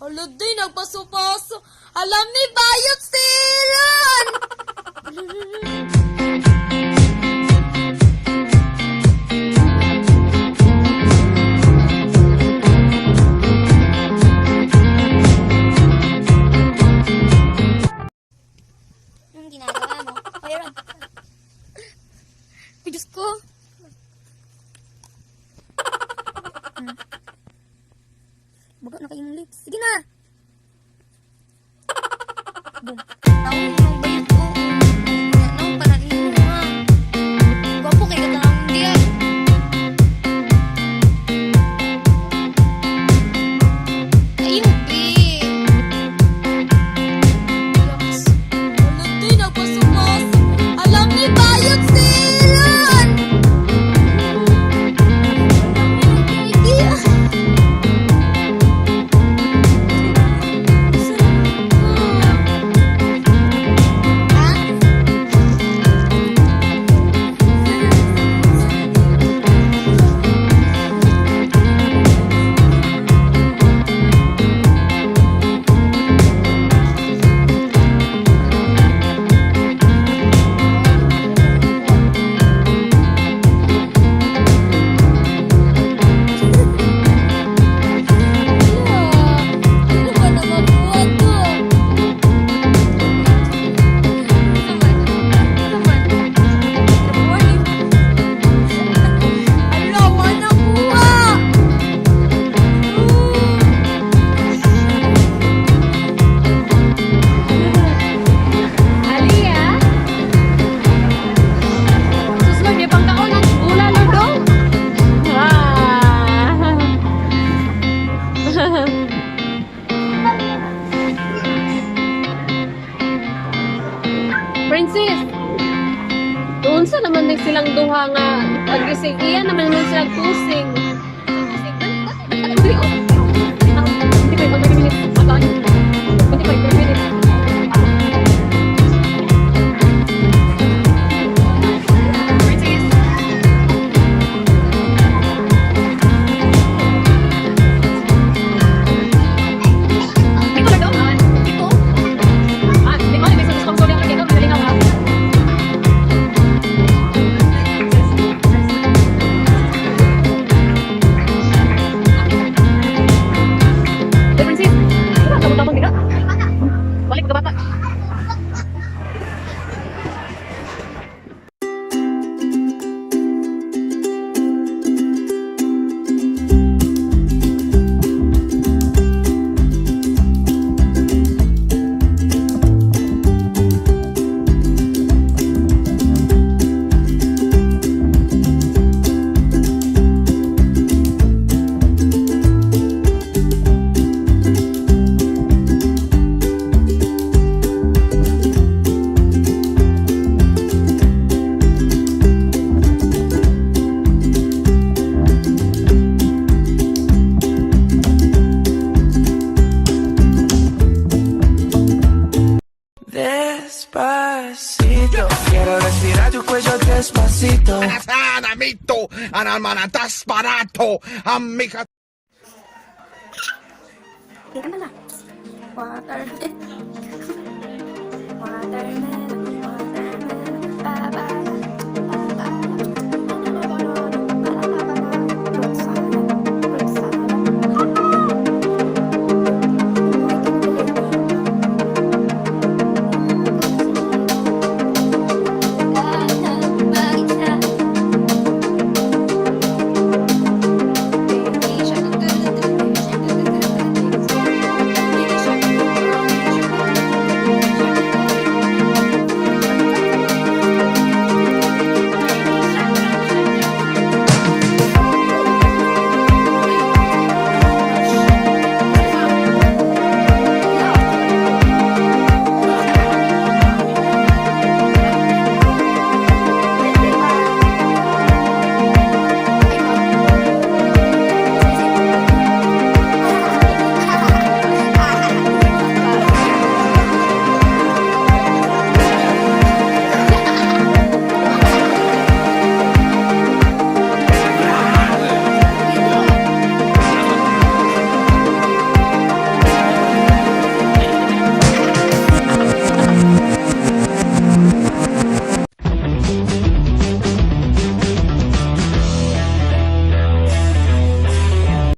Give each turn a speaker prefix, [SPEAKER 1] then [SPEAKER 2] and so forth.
[SPEAKER 1] Hala din, nagpaso-paso. Alam ni Bayot Siran!
[SPEAKER 2] Anong ginagawa mo? Mayroon.
[SPEAKER 1] Ay, Diyos ko.
[SPEAKER 2] Baga na kayong lips. Sige na! Boom.
[SPEAKER 1] Taon mo, Bayot ko. Ano, pananin mo nga. Gwapo kay katang hindi ay. Ayun, be. Yaks. Hala din, nagpaso-paso. Alam ni Bayot Siran! Idea. Ano ba naman buwan to? Ala, wala kuha!
[SPEAKER 3] Alia? Susunod niya pang taon at gula lang daw. Ah. Princess, doon sa naman din silang duha nga pag-gising. Iyan naman naman silang kusing. Hindi ko. Hindi ko, pag 20 minutes. Pag-aan. Hindi ko, 20 minutes. Dito lang daw. Dito. Ah, di ba? May susunod ako dito. Magaling ako. Hey, Princess. Wala, tapon-tapon dito. Balik ka bata.
[SPEAKER 4] Despacito, quiero respirar tu cuello despacito.
[SPEAKER 5] Anamito, anamanatas barato, amiga.
[SPEAKER 2] Tira mo na. Water. Watermelon.